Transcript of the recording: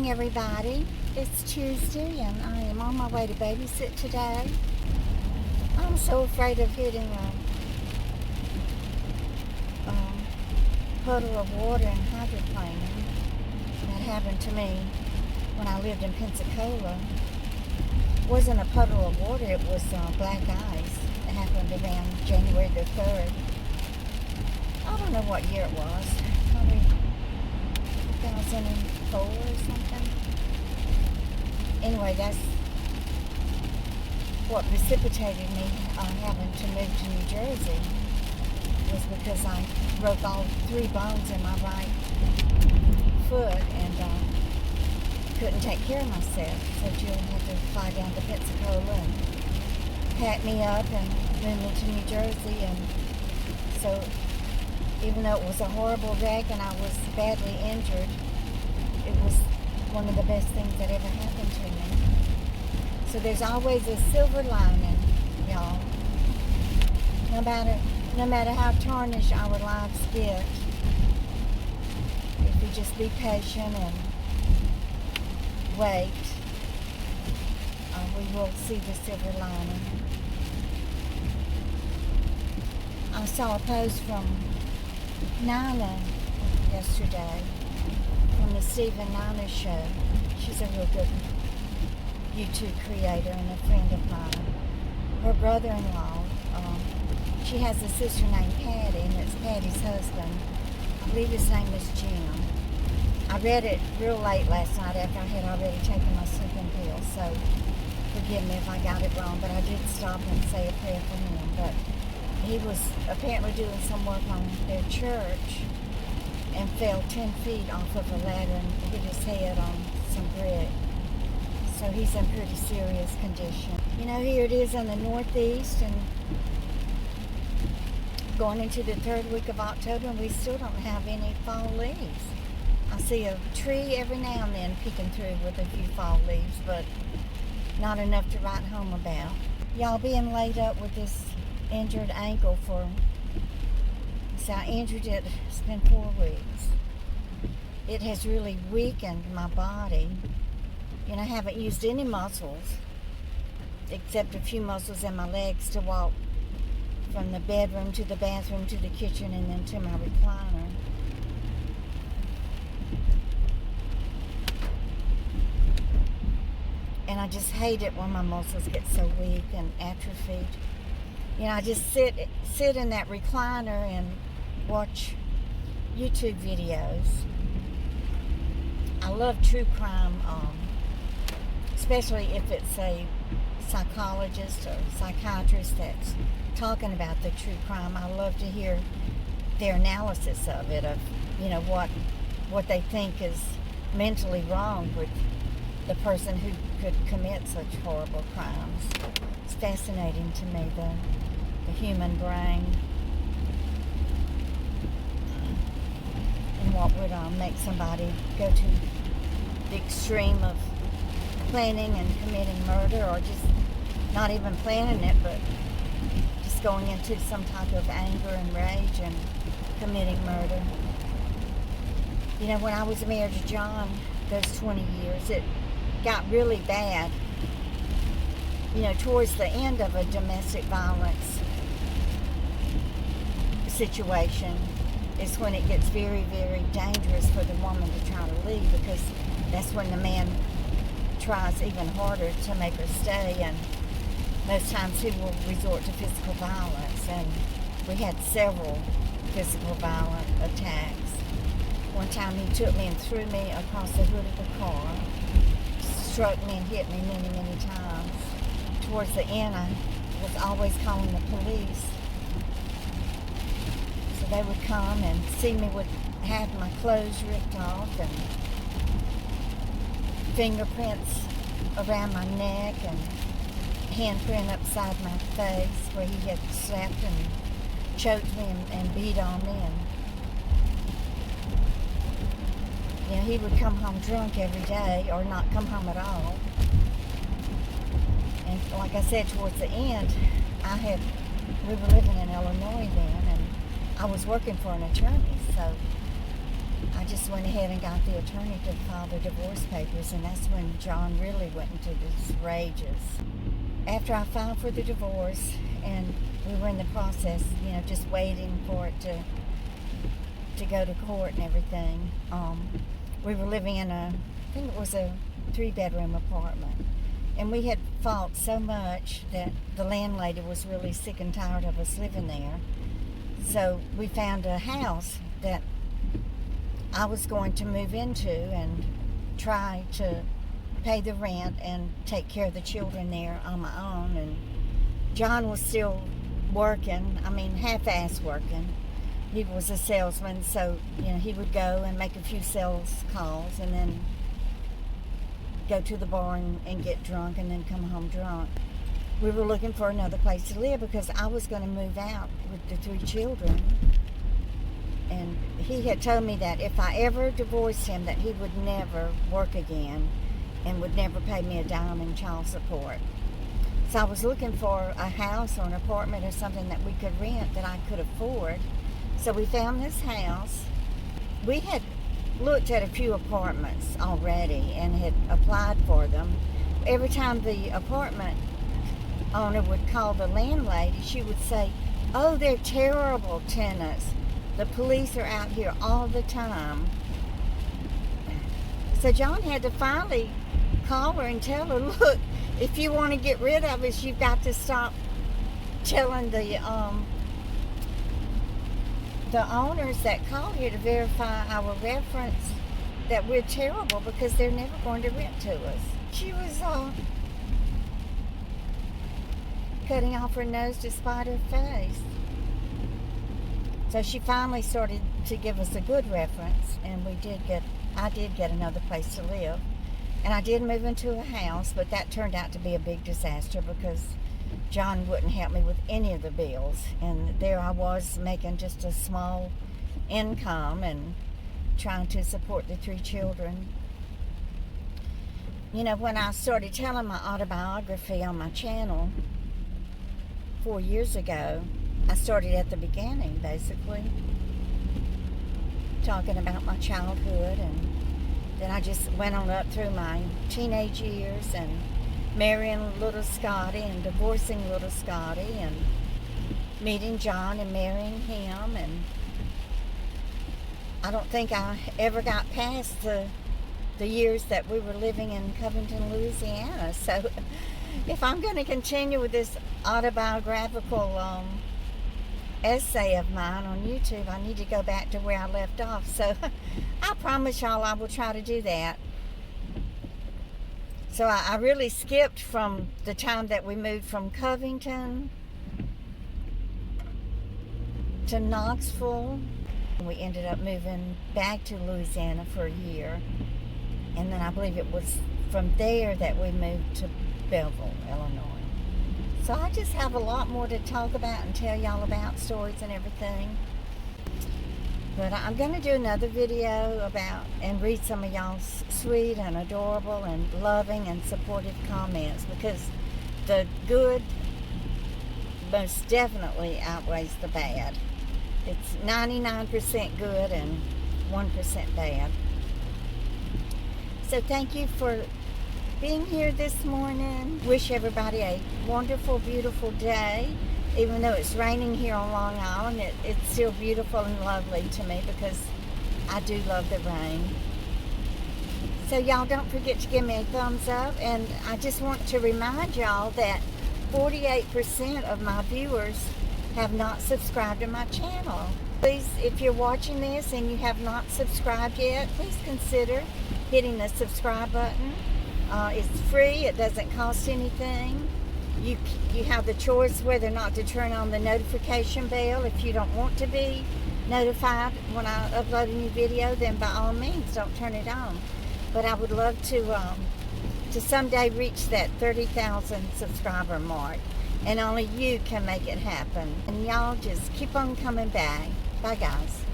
morning, everybody. It's Tuesday, and I am on my way to babysit today. I'm so afraid of hitting a puddle of water and hydroplaning. That happened to me when I lived in Pensacola. It wasn't a puddle of water, it was black ice. It happened around January the 3rd. I don't know what year it was. Probably 2004 or something. Anyway, that's what precipitated me having to move to New Jersey, was because I broke all 3 bones in my right foot and couldn't take care of myself. So Jill had to fly down to Pensacola and pack me up and move me to New Jersey. And so even though it was a horrible wreck and I was badly injured, it was one of the best things that ever happened to me. So there's always a silver lining, y'all. No matter how tarnished our lives get, if we just be patient and wait, we will see the silver lining. I saw a post from Nina yesterday, from the Stephen Nina show. She's a real good YouTube creator and a friend of mine. Her brother-in-law, she has a sister named Patty, and it's Patty's husband. I believe his name is Jim. I read it real late last night after I had already taken my sleeping pill, so forgive me if I got it wrong, but I did stop and say a prayer for him. But he was apparently doing some work on their church and fell 10 feet off of a ladder and hit his head on some brick. So he's in pretty serious condition. You know, here it is in the Northeast and going into the 3rd week of October, and we still don't have any fall leaves. I see a tree every now and then peeking through with a few fall leaves, but not enough to write home about. Y'all, being laid up with this injured ankle so I injured it, it's been 4 weeks. It has really weakened my body. You know, I haven't used any muscles except a few muscles in my legs to walk from the bedroom to the bathroom to the kitchen and then to my recliner. And I just hate it when my muscles get so weak and atrophied. You know, I just sit in that recliner and watch YouTube videos. I love true crime, especially if it's a psychologist or psychiatrist that's talking about the true crime. I love to hear their analysis of it, of, you know, what they think is mentally wrong with the person who could commit such horrible crimes. It's fascinating to me, the human brain, and what would make somebody go to the extreme of planning and committing murder, or just not even planning it, but just going into some type of anger and rage and committing murder. You know, when I was married to John, those 20 years, it got really bad. You know, towards the end of a domestic violence situation is when it gets very, very dangerous for the woman to try to leave, because that's when the man tries even harder to make her stay, and most times he will resort to physical violence. And we had several physical violent attacks. One time he took me and threw me across the hood of the car, struck me and hit me many, many times. Towards the end, I was always calling the police. So they would come and see me with half my clothes ripped off and fingerprints around my neck and handprint upside my face where he had slapped and choked me and beat on me. And you know, he would come home drunk every day or not come home at all. And like I said, towards the end, we were living in Illinois then, and I was working for an attorney, so I just went ahead and got the attorney to file the divorce papers, and that's when John really went into these rages. After I filed for the divorce, and we were in the process, just waiting for it to go to court and everything. We were living in I think it was a 3-bedroom apartment. And we had fought so much that the landlady was really sick and tired of us living there. So we found a house that I was going to move into and try to pay the rent and take care of the children there on my own. And John was still working, half-ass working. He was a salesman, so, he would go and make a few sales calls and then go to the bar and get drunk and then come home drunk. We were looking for another place to live because I was going to move out with the 3 children. And he had told me that if I ever divorced him, that he would never work again and would never pay me a dime in child support. So I was looking for a house or an apartment or something that we could rent that I could afford. So we found this house. We had looked at a few apartments already and had applied for them. Every time the apartment owner would call the landlady, she would say, "Oh, they're terrible tenants. The police are out here all the time." So John had to finally call her and tell her, "Look, if you want to get rid of us, you've got to stop telling the owners that call here to verify our reference that we're terrible, because they're never going to rent to us." She was cutting off her nose to spite her face. So she finally started to give us a good reference, and I did get another place to live. And I did move into a house, but that turned out to be a big disaster because John wouldn't help me with any of the bills. And there I was making just a small income and trying to support the 3 children. When I started telling my autobiography on my channel 4 years ago, I started at the beginning, basically, talking about my childhood, and then I just went on up through my teenage years and marrying little Scotty and divorcing little Scotty and meeting John and marrying him. And I don't think I ever got past the years that we were living in Covington, Louisiana. So if I'm going to continue with this autobiographical essay of mine on YouTube, I need to go back to where I left off. So I promise y'all I will try to do that. So I really skipped from the time that we moved from Covington to Knoxville. We ended up moving back to Louisiana for a year. And then I believe it was from there that we moved to Belleville, Illinois. So I just have a lot more to talk about and tell y'all about, stories and everything. But I'm going to do another video about and read some of y'all's sweet and adorable and loving and supportive comments, because the good most definitely outweighs the bad. It's 99% good and 1% bad. So thank you for being here this morning. Wish everybody a wonderful, beautiful day. Even though it's raining here on Long Island, it's still beautiful and lovely to me because I do love the rain. So y'all don't forget to give me a thumbs up. And I just want to remind y'all that 48% of my viewers have not subscribed to my channel. Please, if you're watching this and you have not subscribed yet, please consider hitting the subscribe button. It's free. It doesn't cost anything. You have the choice whether or not to turn on the notification bell. If you don't want to be notified when I upload a new video, then by all means don't turn it on. But I would love to someday reach that 30,000 subscriber mark, and only you can make it happen. And y'all just keep on coming back. Bye guys.